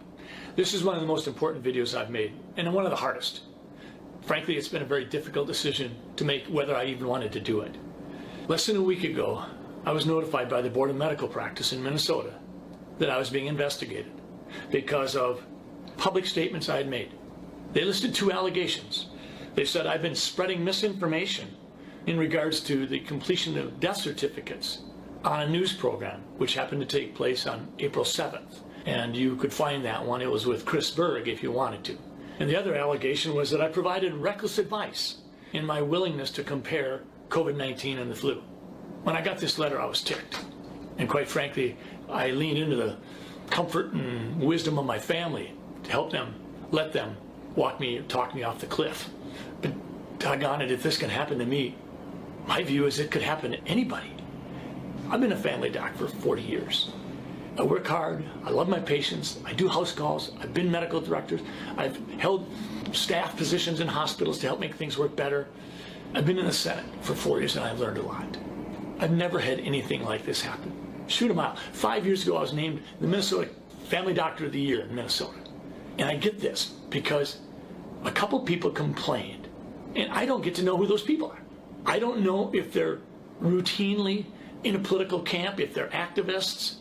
This is one of the most important videos I've made, and one of the hardest. Frankly, it's been a very difficult decision to make whether I even wanted to do it. Less than a week ago, I was notified by the Board of Medical Practice in Minnesota that I was being investigated because of public statements I had made. They listed 2 allegations. They said I've been spreading misinformation in regards to the completion of death certificates on a news program, which happened to take place on April 7th. And you could find that one. It was with Chris Berg if you wanted to. And the other allegation was that I provided reckless advice in my willingness to compare COVID-19 and the flu. When I got this letter, I was ticked. And quite frankly, I leaned into the comfort and wisdom of my family to help them, let them talk me off the cliff. But doggone it, if this can happen to me, my view is it could happen to anybody. I've been a family doc for 40 years. I work hard, I love my patients, I do house calls, I've been medical director, I've held staff positions in hospitals to help make things work better. I've been in the Senate for 4 years and I've learned a lot. I've never had anything like this happen. Shoot 'em out. 5 years ago I was named the Minnesota Family Doctor of the Year in Minnesota. And I get this because a couple people complained and I don't get to know who those people are. I don't know if they're routinely in a political camp, if they're activists.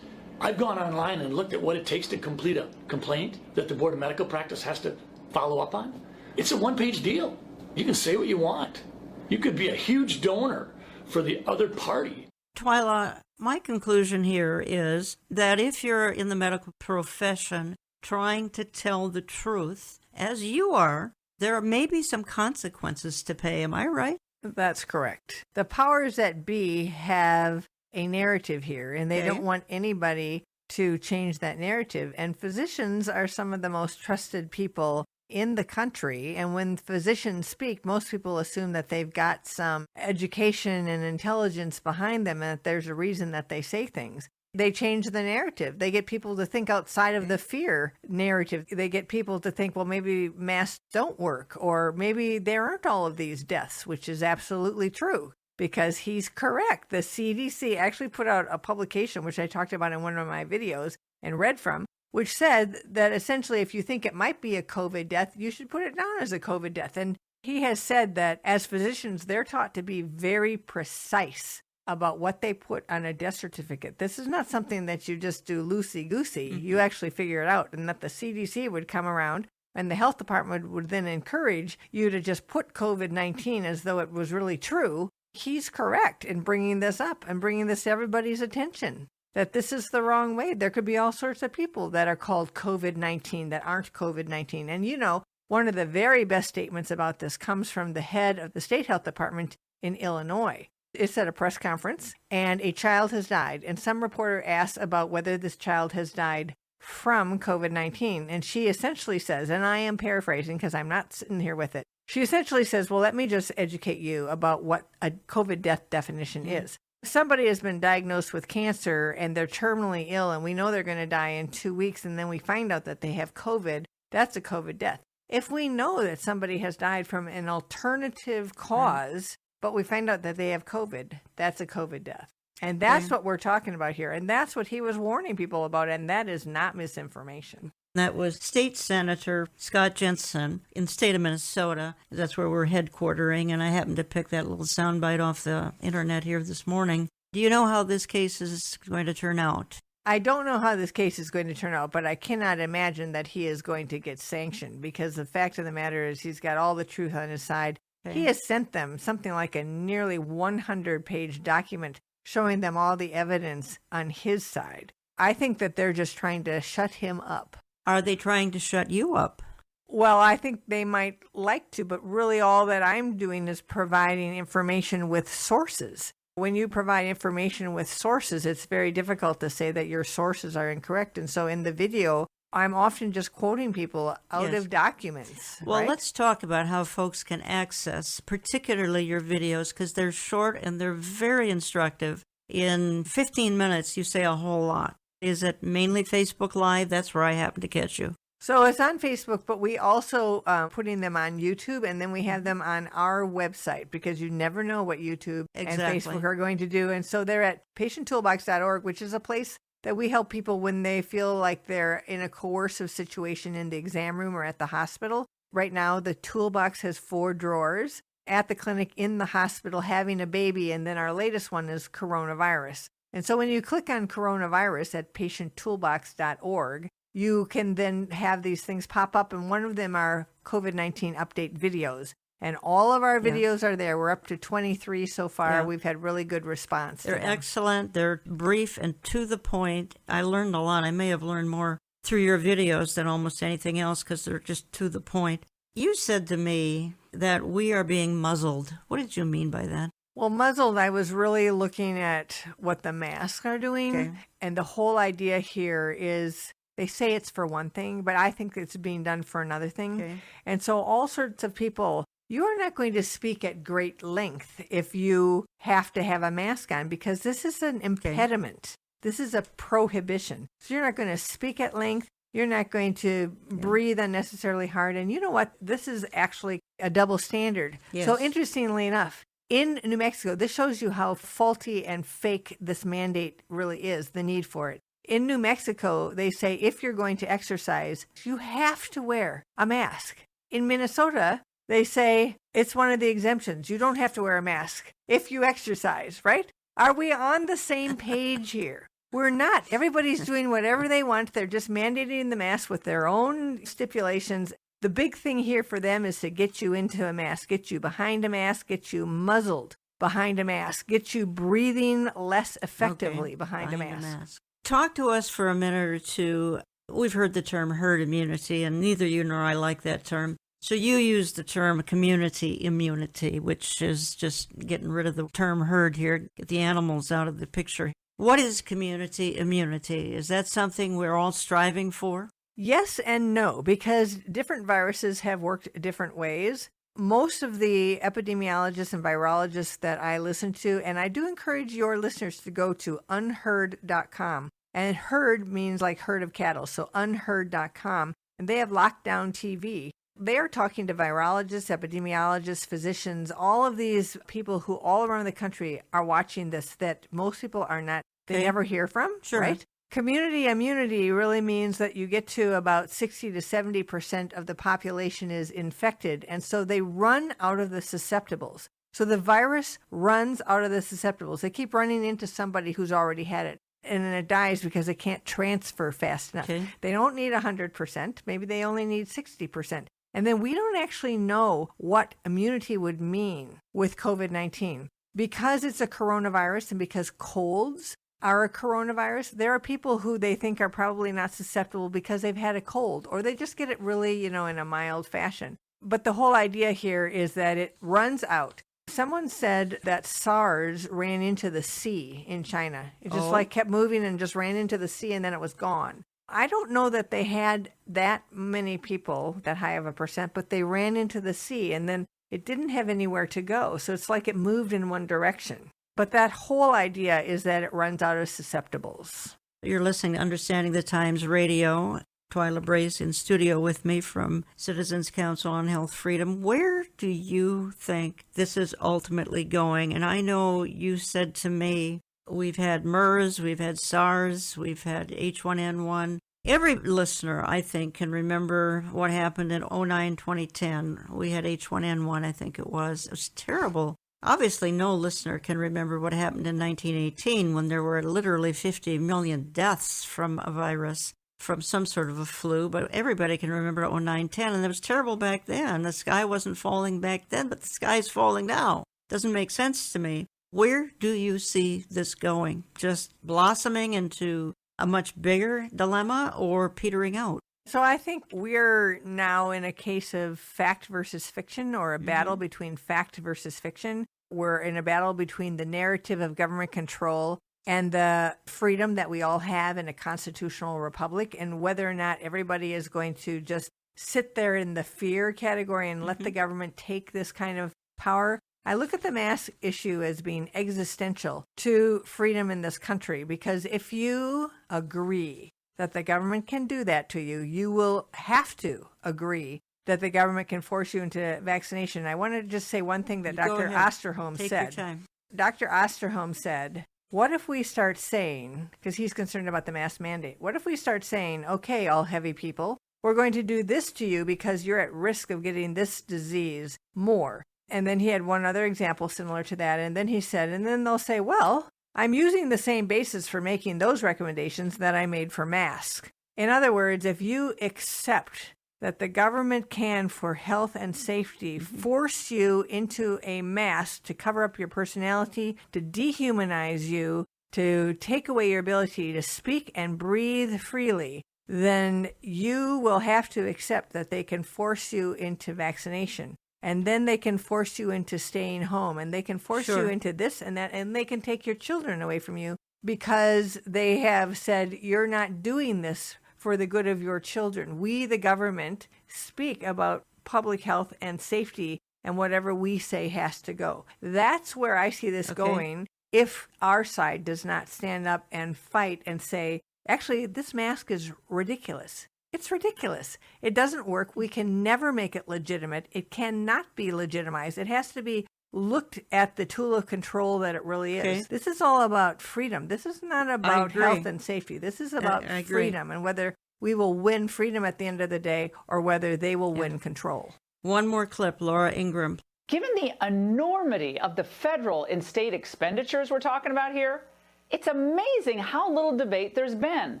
I've gone online and looked at what it takes to complete a complaint that the Board of Medical Practice has to follow up on. It's a one-page deal. You can say what you want. You could be a huge donor for the other party. Twyla, my conclusion here is that if you're in the medical profession trying to tell the truth, as you are, there may be some consequences to pay. Am I right? That's correct. The powers that be have a narrative here, and they don't want anybody to change that narrative. And physicians are some of the most trusted people in the country. And when physicians speak, most people assume that they've got some education and intelligence behind them and that there's a reason that they say things. They change the narrative. They get people to think outside of the fear narrative. They get people to think, well, maybe masks don't work, or maybe there aren't all of these deaths, which is absolutely true. Because he's correct. The CDC actually put out a publication, which I talked about in one of my videos and read from, which said that essentially if you think it might be a COVID death, you should put it down as a COVID death. And he has said that as physicians, they're taught to be very precise about what they put on a death certificate. This is not something that you just do loosey-goosey. Mm-hmm. You actually figure it out. And that the CDC would come around and the health department would then encourage you to just put COVID-19 as though it was really true. He's correct in bringing this up and bringing this to everybody's attention, that this is the wrong way. There could be all sorts of people that are called COVID-19 that aren't COVID-19. And you know, one of the very best statements about this comes from the head of the state health department in Illinois. It's at a press conference and a child has died. And some reporter asked about whether this child has died from COVID-19. And she essentially says, and I am paraphrasing because I'm not sitting here with it. She essentially says, well, let me just educate you about what a COVID death definition is. Somebody has been diagnosed with cancer and they're terminally ill and we know they're going to die in 2 weeks and then we find out that they have COVID. That's a COVID death. If we know that somebody has died from an alternative cause, but we find out that they have COVID, that's a COVID death. And that's what we're talking about here. And that's what he was warning people about. And that is not misinformation. That was State Senator Scott Jensen in the state of Minnesota. That's where we're headquartering, and I happened to pick that little soundbite off the internet here this morning. Do you know how this case is going to turn out? I don't know how this case is going to turn out, but I cannot imagine that he is going to get sanctioned because the fact of the matter is he's got all the truth on his side. Okay. He has sent them something like a nearly 100-page document showing them all the evidence on his side. I think that they're just trying to shut him up. Are they trying to shut you up? Well, I think they might like to, but really all that I'm doing is providing information with sources. When you provide information with sources, it's very difficult to say that your sources are incorrect. And so in the video, I'm often just quoting people out of documents. Well, right? Let's talk about how folks can access, particularly your videos, because they're short and they're very instructive. In 15 minutes, you say a whole lot. Is it mainly Facebook Live? That's where I happen to catch you. So it's on Facebook, but we also putting them on YouTube, and then we have them on our website, because you never know what YouTube and Facebook are going to do. And so they're at patienttoolbox.org, which is a place that we help people when they feel like they're in a coercive situation in the exam room or at the hospital. Right now, the toolbox has 4 drawers. At the clinic, in the hospital, having a baby, and then our latest one is coronavirus. And so when you click on coronavirus at patienttoolbox.org, you can then have these things pop up, and one of them are COVID-19 update videos. And all of our videos are there. We're up to 23 so far. Yeah. We've had really good response. They're excellent. They're brief and to the point. I learned a lot. I may have learned more through your videos than almost anything else, because they're just to the point. You said to me that we are being muzzled. What did you mean by that? Well, muzzled, I was really looking at what the masks are doing. Okay. And the whole idea here is, they say it's for one thing, but I think it's being done for another thing. Okay. And so all sorts of people, you are not going to speak at great length if you have to have a mask on, because this is an impediment. This is a prohibition. So you're not going to speak at length. You're not going to breathe unnecessarily hard. And you know what? This is actually a double standard. Yes. So interestingly enough, in New Mexico, this shows you how faulty and fake this mandate really is, the need for it. In New Mexico, they say if you're going to exercise, you have to wear a mask. In Minnesota, they say it's one of the exemptions. You don't have to wear a mask if you exercise, right? Are we on the same page here? We're not. Everybody's doing whatever they want. They're just mandating the mask with their own stipulations. The big thing here for them is to get you into a mask, get you behind a mask, get you muzzled behind a mask, get you breathing less effectively behind a mask. Talk to us for a minute or two. We've heard the term herd immunity, and neither you nor I like that term. So you use the term community immunity, which is just getting rid of the term herd here, get the animals out of the picture. What is community immunity? Is that something we're all striving for? Yes and no, because different viruses have worked different ways. Most of the epidemiologists and virologists that I listen to, and I do encourage your listeners to go to unherd.com. And herd means like herd of cattle, so unherd.com. And they have Lockdown TV. They are talking to virologists, epidemiologists, physicians, all of these people who all around the country are watching this that most people are not, they never hear from, right? Community immunity really means that you get to about 60 to 70% of the population is infected, and so they run out of the susceptibles. So the virus runs out of the susceptibles. They keep running into somebody who's already had it, and then it dies because it can't transfer fast enough. They don't need 100%. Maybe they only need 60%. And then we don't actually know what immunity would mean with COVID-19. Because it's a coronavirus and because colds are a coronavirus, there are people who they think are probably not susceptible because they've had a cold, or they just get it really, in a mild fashion. But the whole idea here is that it runs out. Someone said that SARS ran into the sea in China. It just kept moving and just ran into the sea, and then it was gone. I don't know that they had that many people, that high of a percent, but they ran into the sea, and then it didn't have anywhere to go. So it's like it moved in one direction. But that whole idea is that it runs out of susceptibles. You're listening to Understanding the Times Radio. Twyla Brace in studio with me from Citizens Council on Health Freedom. Where do you think this is ultimately going? And I know you said to me, we've had MERS, we've had SARS, we've had H1N1. Every listener, I think, can remember what happened in 2009-2010. We had H1N1, I think it was. It was terrible. Obviously, no listener can remember what happened in 1918 when there were literally 50 million deaths from a virus, from some sort of a flu, but everybody can remember 2009-10, and it was terrible back then. The sky wasn't falling back then, but the sky's falling now. Doesn't make sense to me. Where do you see this going? Just blossoming into a much bigger dilemma or petering out? So I think we're now in a case of fact versus fiction, or a battle between fact versus fiction. We're in a battle between the narrative of government control and the freedom that we all have in a constitutional republic, and whether or not everybody is going to just sit there in the fear category and let the government take this kind of power. I look at the mask issue as being existential to freedom in this country, because if you agree that the government can do that to you. You will have to agree that the government can force you into vaccination. I want to just say one thing that Dr. Osterholm said. Take your time. Dr. Osterholm said, what if we start saying, because he's concerned about the mask mandate, what if we start saying, okay, all heavy people, we're going to do this to you because you're at risk of getting this disease more. And then he had one other example similar to that. And then he said, and then they'll say, well, I'm using the same basis for making those recommendations that I made for masks. In other words, if you accept that the government can, for health and safety, force you into a mask to cover up your personality, to dehumanize you, to take away your ability to speak and breathe freely, then you will have to accept that they can force you into vaccination. And then they can force you into staying home, and they can force you into this and that, and they can take your children away from you because they have said, you're not doing this for the good of your children. We, the government, speak about public health and safety, and whatever we say has to go. That's where I see this going if our side does not stand up and fight and say, actually, this mask is ridiculous. It's ridiculous. It doesn't work. We can never make it legitimate. It cannot be legitimized. It has to be looked at the tool of control that it really is. Okay. This is all about freedom. This is not about health and safety. This is about freedom and whether we will win freedom at the end of the day or whether they will win control. One more clip, Laura Ingraham. Given the enormity of the federal and state expenditures we're talking about here, it's amazing how little debate there's been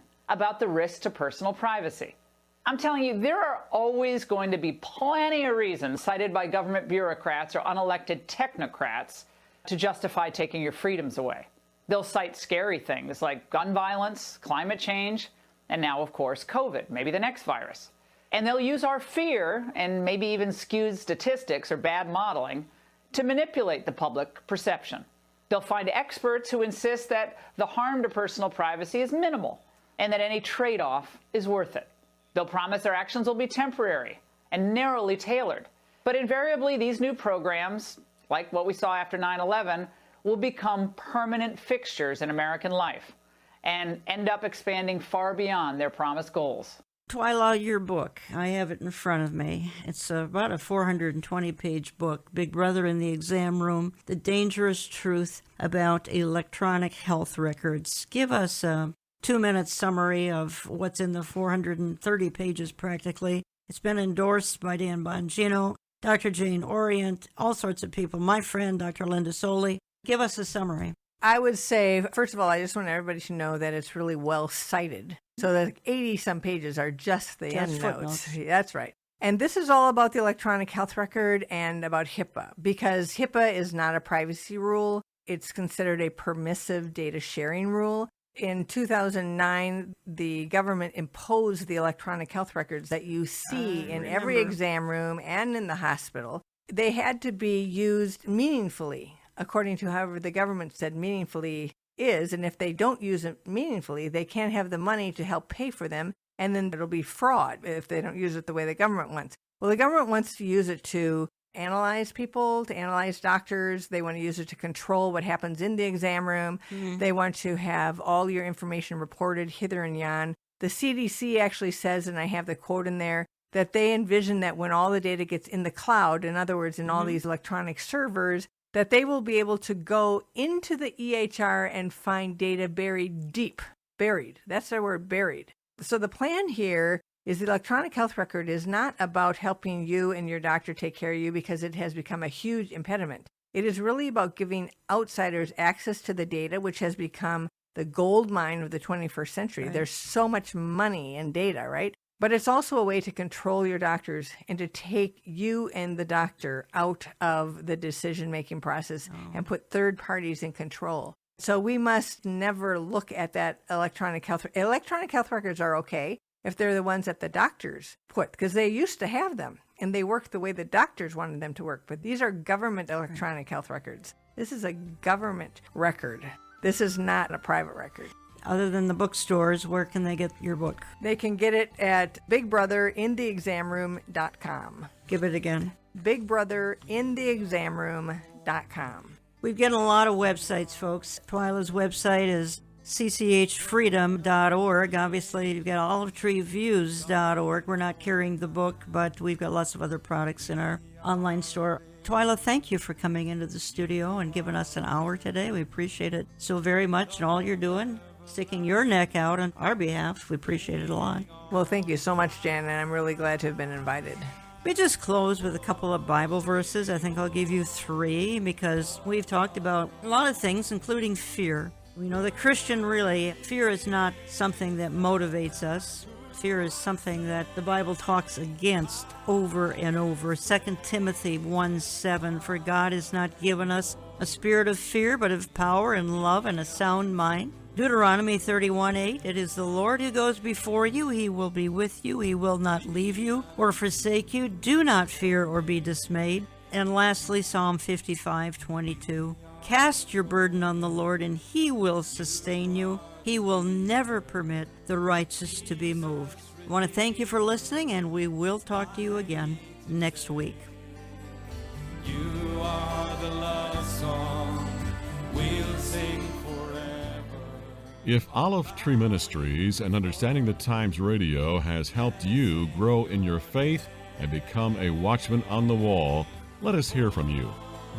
about the risks to personal privacy. I'm telling you, there are always going to be plenty of reasons cited by government bureaucrats or unelected technocrats to justify taking your freedoms away. They'll cite scary things like gun violence, climate change, and now, of course, COVID, maybe the next virus. And they'll use our fear and maybe even skewed statistics or bad modeling to manipulate the public perception. They'll find experts who insist that the harm to personal privacy is minimal and that any trade-off is worth it. They'll promise their actions will be temporary and narrowly tailored. But invariably, these new programs, like what we saw after 9/11, will become permanent fixtures in American life and end up expanding far beyond their promised goals. Twyla, your book, I have it in front of me. It's about a 420-page book, Big Brother in the Exam Room, The Dangerous Truth About Electronic Health Records. Give us a 2-minute summary of what's in the 430 pages practically. It's been endorsed by Dan Bongino, Dr. Jane Orient, all sorts of people. My friend, Dr. Linda Soley. Give us a summary. I would say, first of all, I just want everybody to know that it's really well cited. So the 80-some pages are just the endnotes. That's right. And this is all about the electronic health record and about HIPAA, because HIPAA is not a privacy rule. It's considered a permissive data sharing rule. In 2009, the government imposed the electronic health records that you see in every exam room and in the hospital. They had to be used meaningfully, according to however the government said meaningfully is. And if they don't use it meaningfully, they can't have the money to help pay for them. And then it'll be fraud if they don't use it the way the government wants. Well, the government wants to use it to analyze people, to analyze doctors. They want to use it to control what happens in the exam room. They want to have all your information reported hither and yon. The CDC actually says, and I have the quote in there, that they envision that when all the data gets in the cloud, in other words, in all these electronic servers, that they will be able to go into the EHR and find data buried deep. Buried. That's the word, buried. So the plan here is the electronic health record is not about helping you and your doctor take care of you because it has become a huge impediment. It is really about giving outsiders access to the data, which has become the gold mine of the 21st century. Right. There's so much money in data, right? But it's also a way to control your doctors and to take you and the doctor out of the decision-making process and put third parties in control. So we must never look at that electronic health. Electronic health records are okay if they're the ones that the doctors put, because they used to have them and they worked the way the doctors wanted them to work. But these are government electronic health records. This is a government record. This is not a private record. Other than the bookstores, where can they get your book? They can get it at bigbrotherintheexamroom.com. Give it again. bigbrotherintheexamroom.com. We've got a lot of websites, folks. Twyla's website is cchfreedom.org. Obviously, you've got olivetreeviews.org. We're not carrying the book, but we've got lots of other products in our online store. Twyla, thank you for coming into the studio and giving us an hour today. We appreciate it so very much, and all you're doing, sticking your neck out on our behalf. We appreciate it a lot. Well, thank you so much, Jan, and I'm really glad to have been invited. We just close with a couple of Bible verses. I think I'll give you 3 because we've talked about a lot of things, including fear. We know that Christian, really, fear is not something that motivates us. Fear is something that the Bible talks against over and over. 2 Timothy 1:7, for God has not given us a spirit of fear, but of power and love and a sound mind. Deuteronomy 31:8, it is the Lord who goes before you. He will be with you. He will not leave you or forsake you. Do not fear or be dismayed. And lastly, Psalm 55:22, cast your burden on the Lord, and He will sustain you. He will never permit the righteous to be moved. I want to thank you for listening, and we will talk to you again next week. You are the love song we'll sing forever. If Olive Tree Ministries and Understanding the Times Radio has helped you grow in your faith and become a watchman on the wall, let us hear from you.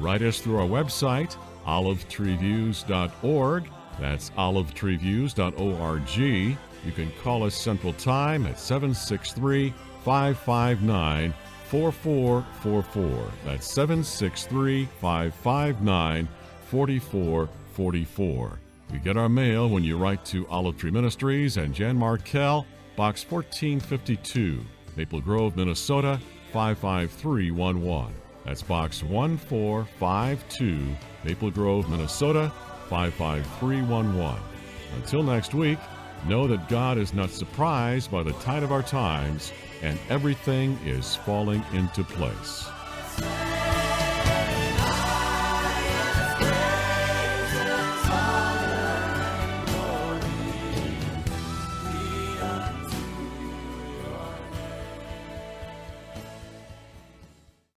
Write us through our website, olivetreeviews.org. That's olivetreeviews.org. You can call us Central Time at 763-559-4444. That's 763-559-4444. We get our mail when you write to Olive Tree Ministries and Jan Markell, Box 1452, Maple Grove, Minnesota, 55311. That's Box 1452, Maple Grove, Minnesota, 55311. Until next week, know that God is not surprised by the tide of our times, and everything is falling into place.